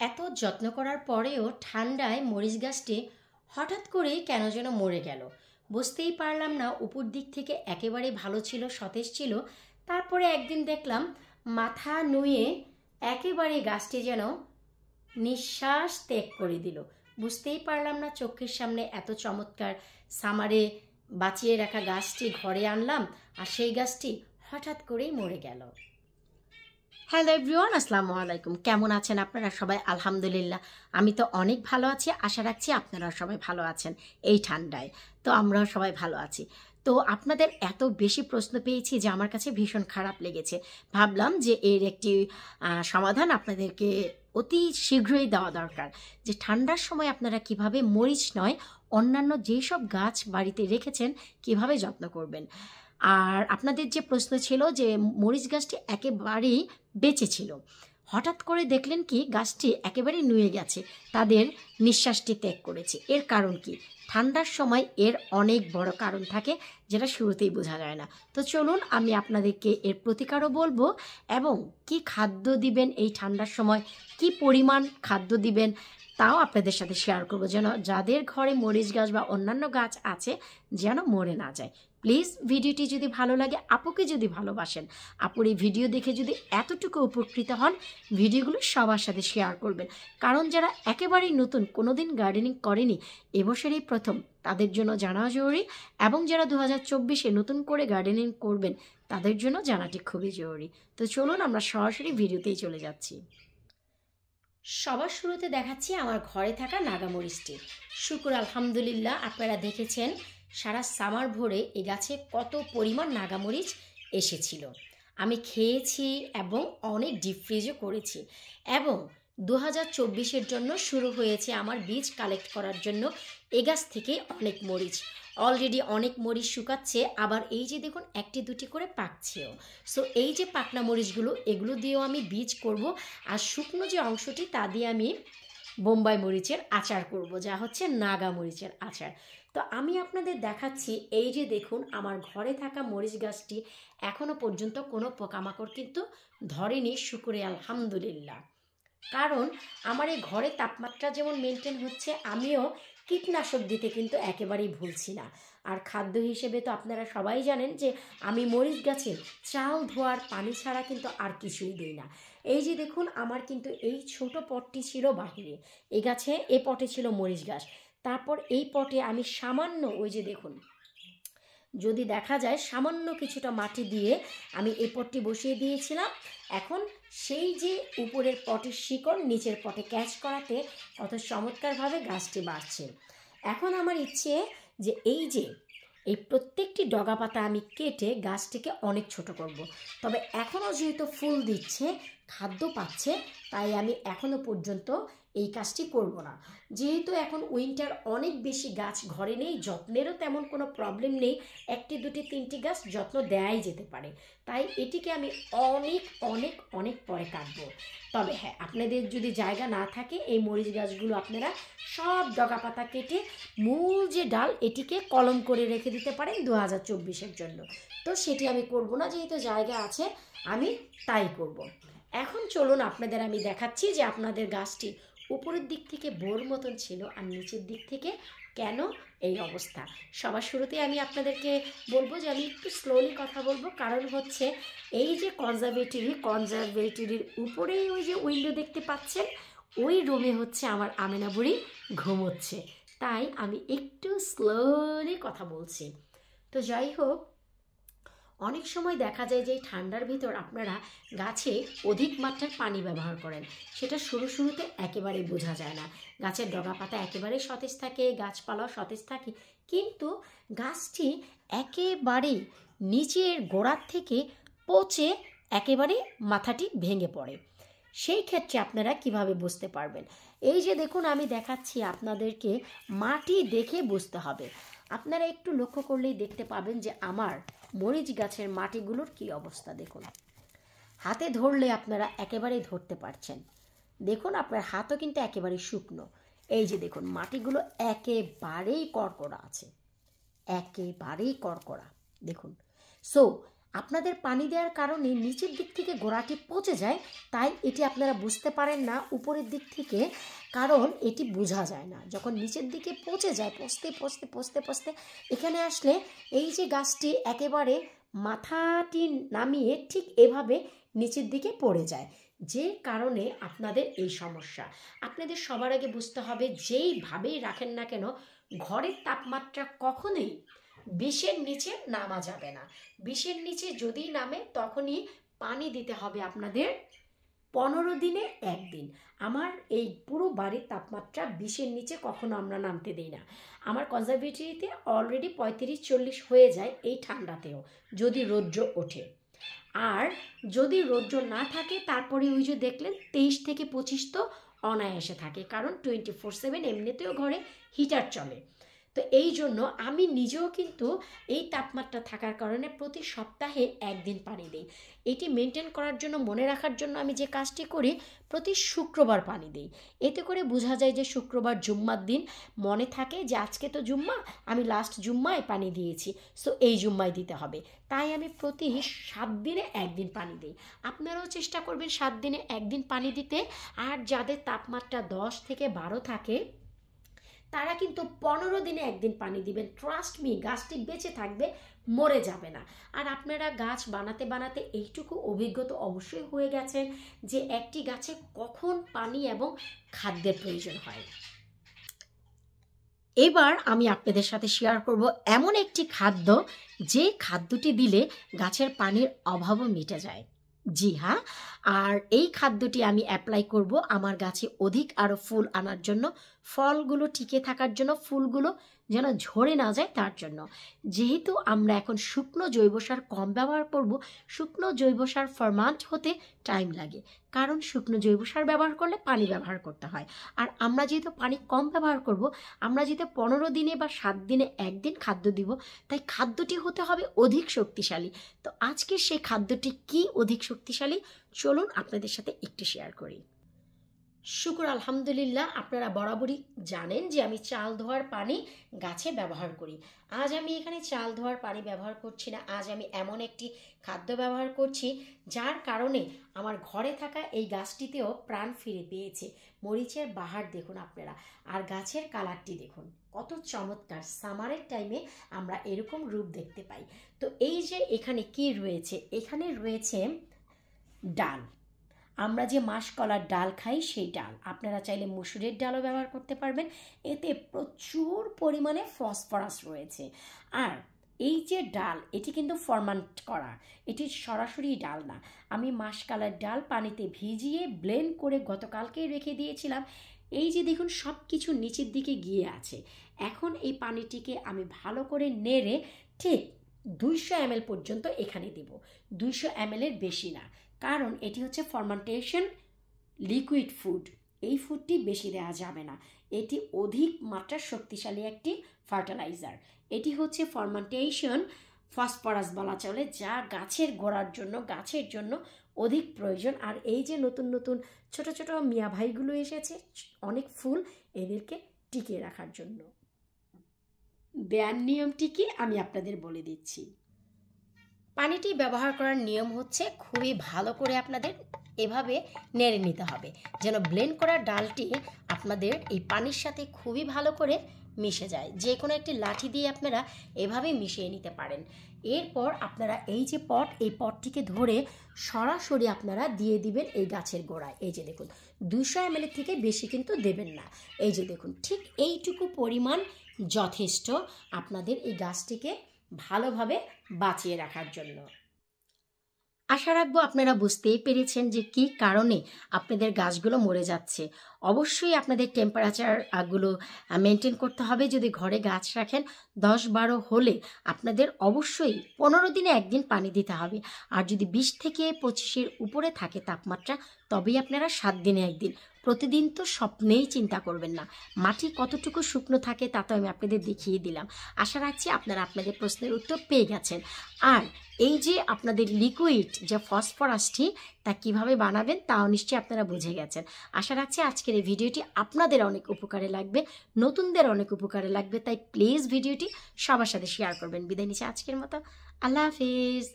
এত যত্ন করার পরেও ঠান্ডায় মরিচ গাছটি হঠাৎ করেই কেন যেন মরে গেল। বুঝতেই পারলাম না, উপর দিক থেকে একেবারে ভালো ছিল, সতেজ ছিল। তারপরে একদিন দেখলাম মাথা নুয়ে একেবারে গাছটি যেন নিঃশ্বাস ত্যাগ করে দিল। বুঝতেই পারলাম না, চোখের সামনে এত চমৎকার সামারে বাঁচিয়ে রাখা গাছটি ঘরে আনলাম আর সেই গাছটি হঠাৎ করেই মরে গেল। হ্যালো এভরিওয়ান, আসসালামু আলাইকুম। কেমন আছেন আপনারা সবাই? আলহামদুলিল্লাহ, আমি তো অনেক ভালো আছি। আশা রাখছি আপনারা সবাই ভালো আছেন। এই ঠান্ডায় তো আমরাও সবাই ভালো আছি। তো আপনাদের এত বেশি প্রশ্ন পেয়েছি যে আমার কাছে ভীষণ খারাপ লেগেছে। ভাবলাম যে এর একটি সমাধান আপনাদেরকে অতি শীঘ্রই দেওয়া দরকার, যে ঠান্ডার সময় আপনারা কিভাবে মরিচ নয় অন্যান্য যেসব গাছ বাড়িতে রেখেছেন কিভাবে যত্ন করবেন। আর আপনাদের যে প্রশ্ন ছিল যে মরিচ গাছটি একেবারেই বেঁচে ছিল, হঠাৎ করে দেখলেন কি গাছটি একেবারেই নুয়ে গেছে, তাদের নিঃশ্বাসটি ত্যাগ করেছে। এর কারণ কি? ঠান্ডার সময় এর অনেক বড় কারণ থাকে, যেটা শুরুতেই বোঝা যায় না। তো চলুন আমি আপনাদেরকে এর প্রতিকারও বলবো এবং কি খাদ্য দিবেন এই ঠান্ডার সময়, কি পরিমাণ খাদ্য দিবেন তাও আপনাদের সাথে শেয়ার করবো, যেন যাদের ঘরে মরিচ গাছ বা অন্যান্য গাছ আছে যেন মরে না যায়। প্লিজ ভিডিওটি যদি ভালো লাগে, আপুকে যদি ভালোবাসেন, আপুর এই ভিডিও দেখে যদি এতটুকু উপকৃত হন, ভিডিওগুলো সবার সাথে শেয়ার করবেন। কারণ যারা একেবারেই নতুন, কোনোদিন গার্ডেনিং করেনি, এবছরই প্রথম, তাদের জন্য জানা জরুরি। এবং যারা 2024-এ নতুন করে গার্ডেনিং করবেন তাদের জন্য জানাটি খুবই জরুরি। তো চলুন আমরা সরাসরি ভিডিওতেই চলে যাচ্ছি। সবার শুরুতে দেখাচ্ছি আমার ঘরে থাকা নাগামরিচটি। শুকর আলহামদুলিল্লাহ, আপনারা দেখেছেন সারা সামার ভরে এ গাছে কত পরিমাণ নাগামরিচ এসেছিল। আমি খেয়েছি এবং অনেক ডিপ ফ্রিজও করেছি। এবং 2024-এর জন্য শুরু হয়েছে আমার বীজ কালেক্ট করার জন্য এ গাছ থেকে অনেক মরিচ। অলরেডি অনেক মরিচ শুকাচ্ছে, আবার এই যে দেখুন একটি দুটি করে পাকছেও। সো এই যে পাকনা মরিচগুলো, এগুলো দিয়েও আমি বীজ করব। আর শুকনো যে অংশটি তা দিয়ে আমি বোম্বাই মরিচের আচার করব, যা হচ্ছে নাগা মরিচের আচার। তো আমি আপনাদের দেখাচ্ছি, এই যে দেখুন আমার ঘরে থাকা মরিচ গাছটি এখনও পর্যন্ত কোনো পোকামাকড় কিন্তু ধরেনি, শুকরে আলহামদুলিল্লাহ। কারণ আমার এই ঘরে তাপমাত্রা যেমন মেনটেন হচ্ছে, আমিও কীটনাশক দিতে কিন্তু একেবারেই ভুলছি না। আর খাদ্য হিসেবে তো আপনারা সবাই জানেন যে আমি মরিচ গাছে চাল ধোয়ার পানি ছাড়া কিন্তু আর কিছুই দিই না। এই যে দেখুন আমার কিন্তু এই ছোট পটটি ছিল বাহিরে, এই গাছে এ পটে ছিল মরিচ গাছ। তারপর এই পটে আমি সামান্য, ওই যে দেখুন যদি দেখা যায় সামান্য কিছুটা মাটি দিয়ে আমি এই পটটি বসিয়ে দিয়েছিলাম। এখন সেই যে উপরের পটের শিকড় নিচের পটে ক্যাচ করাতে কত চমৎকারভাবে গাছটি বাড়ছে। এখন আমার ইচ্ছে যে এই প্রত্যেকটি ডগা পাতা আমি কেটে গাছটিকে অনেক ছোট করব। তবে এখনও যেহেতু ফুল দিচ্ছে, খাদ্য পাচ্ছে, তাই আমি এখনও পর্যন্ত এই কাজটি করব না। যেহেতু এখন উইন্টার, অনেক বেশি গাছ ঘরে নেই, যত্নেরও তেমন কোনো প্রবলেম নেই, একটি দুটি তিনটি গাছ যত্ন দেয়াই যেতে পারে, তাই এটিকে আমি অনেক অনেক অনেক পরে কাটবো। তবে হ্যাঁ, আপনাদের যদি জায়গা না থাকে এই মরিচ গাছগুলো আপনারা সব ডগা পাতা কেটে মূল যে ডাল এটিকে কলম করে রেখে দিতে পারেন 2024-এর জন্য। তো সেটি আমি করব না, যেহেতু জায়গা আছে আমি তাই করব। এখন চলুন আপনাদের আমি দেখাচ্ছি যে আপনাদের গাছটি উপরের দিক থেকে বোর মতন ছিল আর নিচের দিক থেকে কেন এই অবস্থা। সবার শুরুতে আমি আপনাদেরকে বলবো যে আমি একটু স্লোলি কথা বলবো, কারণ হচ্ছে এই যে কনজারভেটরির উপরেই ওই যে উইন্ডো দেখতে পাচ্ছেন, ওই রুমে হচ্ছে আমার আমেনা বুড়ি ঘুমোচ্ছে, তাই আমি একটু স্লোলি কথা বলছি। তো যাই হোক, অনেক সময় দেখা যায় যে ঠান্ডার ভিতর আপনারা গাছে অধিক মাত্রায় পানি ব্যবহার করেন, সেটা শুরুতে একেবারে বোঝা যায় না। গাছের ডগা পাতা একেবারে সতেজ থাকে, গাছপালাও সতেজ থাকে, কিন্তু গাছটি একেবারে নিচের গোড়ার থেকে পচে একেবারে মাথাটি ভেঙে পড়ে। সেই ক্ষেত্রে আপনারা কিভাবে বুঝতে পারবেন? এই যে দেখুন আমি দেখাচ্ছি আপনাদেরকে, মাটি দেখে বুঝতে হবে। আপনারা একটু লক্ষ্য করলেই দেখতে পাবেন যে আমার মরিচ গাছের মাটিগুলোর কি অবস্থা। দেখুন, হাতে ধরলে আপনারা একেবারেই ধরতে পারছেন। দেখুন আপনার হাতও কিন্তু একেবারে শুকনো। এই যে দেখুন মাটিগুলো একেবারেই কড়কড়া আছে, একেবারেই কড়কড়া। দেখুন, সো আপনাদের পানি দেওয়ার কারণে নিচের দিক থেকে গোড়াটি পচে যায়, তাই এটি আপনারা বুঝতে পারেন না উপরের দিক থেকে, কারণ এটি বোঝা যায় না। যখন নিচের দিকে পচে যায়, পচতে এখানে আসলে এই যে গাছটি একেবারে মাথাটি নামিয়ে ঠিক এভাবে নিচের দিকে পড়ে যায়, যে কারণে আপনাদের এই সমস্যা। আপনাদের সবার আগে বুঝতে হবে, যেইভাবেই রাখেন না কেন ঘরের তাপমাত্রা কখনোই 20-এর নিচে নামা যাবে না। 20-এর নিচে যদি নামে তখনই পানি দিতে হবে আপনাদের 15 দিনে একদিন। আমার এই পুরো বাড়ির তাপমাত্রা 20-এর নিচে কখনো আমরা নামতে দিই না। আমার কনজারভেটরিতে অলরেডি 35-40 হয়ে যায় এই ঠান্ডাতেও, যদি রৌদ্র ওঠে। আর যদি রৌদ্র না থাকে তারপরে ওই যে দেখলেন 23 থেকে 25 তো অনায়াসে থাকে, কারণ 24/7 এমনিতেও ঘরে হিটার চলে। তো এই জন্য আমি নিজেও কিন্তু এই তাপমাত্রা থাকার কারণে প্রতি সপ্তাহে একদিন পানি দিই। এটি মেনটেন করার জন্য, মনে রাখার জন্য আমি যে কাজটি করি, প্রতি শুক্রবার পানি দিই। এতে করে বোঝা যায় যে শুক্রবার জুম্মার দিন মনে থাকে যে আজকে তো জুম্মা, আমি লাস্ট জুম্মায় পানি দিয়েছি, সো এই জুম্মায় দিতে হবে। তাই আমি প্রতি 7 দিনে একদিন পানি দিই। আপনারাও চেষ্টা করবেন 7 দিনে একদিন পানি দিতে। আর যাদের তাপমাত্রা 10 থেকে 12 থাকে তারা কিন্তু 15 দিনে একদিন পানি দিবেন। ট্রাস্ট মি, গাছটি বেঁচে থাকবে, মরে যাবে না। আর আপনারা গাছ বানাতে বানাতে এইটুকু অভিজ্ঞতা অবশ্যই হয়ে গেছেন যে একটি গাছে কখন পানি এবং খাদ্যের প্রয়োজন হয়। এবার আমি আপনাদের সাথে শেয়ার করব এমন একটি খাদ্য, যে খাদ্যটি দিলে গাছের পানির অভাবও মিটে যায়। জি হ্যাঁ, আর এই খাদ্যটি আমি অ্যাপ্লাই করব আমার গাছে অধিক আরও ফুল আনার জন্য, ফলগুলো টিকে থাকার জন্য, ফুলগুলো যেন ঝরে না যায় তার জন্য। যেহেতু আমরা এখন শুকনো জৈব সার কম ব্যবহার করব, শুকনো জৈব সার ফরমান্ট হতে টাইম লাগে, কারণ শুকনো জৈব সার ব্যবহার করলে পানি ব্যবহার করতে হয়। আর আমরা যেহেতু পানি কম ব্যবহার করব, আমরা যেহেতু 15 দিনে বা 7 দিনে একদিন খাদ্য দিব, তাই খাদ্যটি হতে হবে অধিক শক্তিশালী। তো আজকে সেই খাদ্যটি কি অধিক শক্তিশালী, চলুন আপনাদের সাথে একটু শেয়ার করি। শুকর আলহামদুলিল্লাহ, আপনারা বরাবরই জানেন যে আমি চাল ধোয়ার পানি গাছে ব্যবহার করি। আজ আমি এখানে চাল ধোয়ার পানি ব্যবহার করছি না, আজ আমি এমন একটি খাদ্য ব্যবহার করছি যার কারণে আমার ঘরে থাকা এই গাছটিতেও প্রাণ ফিরে পেয়েছে। মরিচের বাহার দেখুন আপনারা, আর গাছের কালারটি দেখুন কত চমৎকার। সামারের টাইমে আমরা এরকম রূপ দেখতে পাই। তো এই যে এখানে কি রয়েছে, এখানে রয়েছে ডাল। আমরা যে মাসকলার ডাল খাই সেই ডাল, আপনারা চাইলে মসুরের ডালও ব্যবহার করতে পারবেন। এতে প্রচুর পরিমাণে ফসফরাস রয়েছে। আর এই যে ডাল, এটি কিন্তু ফরমান্ট করা, এটি সরাসরি ডাল না। আমি মাসকলার ডাল পানিতে ভিজিয়ে ব্লেন্ড করে গতকালকেই রেখে দিয়েছিলাম। এই যে দেখুন সব কিছু নিচের দিকে গিয়ে আছে। এখন এই পানিটিকে আমি ভালো করে নেড়ে ঠিক 200 ml পর্যন্ত এখানে দেব। 200 ml এর বেশি না, কারণ এটি হচ্ছে ফার্মেন্টেশন লিকুইড ফুড। এই ফুডটি বেশি দেওয়া যাবে না, এটি অধিক মাত্রার শক্তিশালী একটি ফার্টিলাইজার। এটি হচ্ছে ফার্মেন্টেশন ফসফরাস বলা চলে, যা গাছের গোড়ার জন্য, গাছের জন্য অধিক প্রয়োজন। আর এই যে নতুন নতুন ছোট ছোট মিয়া ভাইগুলো এসেছে, অনেক ফুল, এদেরকে টিকিয়ে রাখার জন্য। দেয়ার নিয়মটি কি আমি আপনাদের বলে দিচ্ছি। পানিটি ব্যবহার করার নিয়ম হচ্ছে খুবই ভালো করে আপনাদের এভাবে নেড়ে নিতে হবে, যেন ব্লেন্ড করা ডালটি আপনাদের এই পানির সাথে খুবই ভালো করে মিশে যায়। যে কোনো একটি লাঠি দিয়ে আপনারা এভাবে মিশিয়ে নিতে পারেন। এরপর আপনারা এই যে পট, এই পটটিকে ধরে সরাসরি আপনারা দিয়ে দিবেন এই গাছের গোড়ায়। এই যে দেখুন 200 ml থেকে বেশি কিন্তু দেবেন না। এই যে দেখুন ঠিক এইটুকু পরিমাণ যথেষ্ট আপনাদের এই গাছটিকে ভালোভাবে বাঁচিয়ে রাখার জন্য। আশা রাখবো আপনারা বুঝতেই পেরেছেন যে কী কারণে আপনাদের গাছগুলো মরে যাচ্ছে। অবশ্যই আপনাদের টেম্পারেচারগুলো মেনটেন করতে হবে। যদি ঘরে গাছ রাখেন 10-12 হলে আপনাদের অবশ্যই 15 দিনে একদিন পানি দিতে হবে। আর যদি 20 থেকে 25-এর উপরে থাকে তাপমাত্রা, তবেই আপনারা 7 দিনে একদিন। প্রতিদিন তো স্বপ্নেই চিন্তা করবেন না। মাটি কতটুকু শুকনো থাকে তা তো আমি আপনাদের দেখিয়ে দিলাম। আশা রাখছি আপনারা আপনাদের প্রশ্নের উত্তর পেয়ে গেছেন। আর এই যে আপনাদের লিকুইড যে ফসফরাসটি, তা কিভাবে বানাবেন তাও নিশ্চয়ই আপনারা বুঝে গেছেন। আশা রাখছি আজকের এই ভিডিওটি আপনাদের অনেক উপকারে লাগবে, নতুনদের অনেক উপকারে লাগবে। তাই প্লিজ ভিডিওটি সবার সাথে শেয়ার করবেন। বিদায় নিচ্ছি আজকের মতো, আল্লাহ হাফিজ।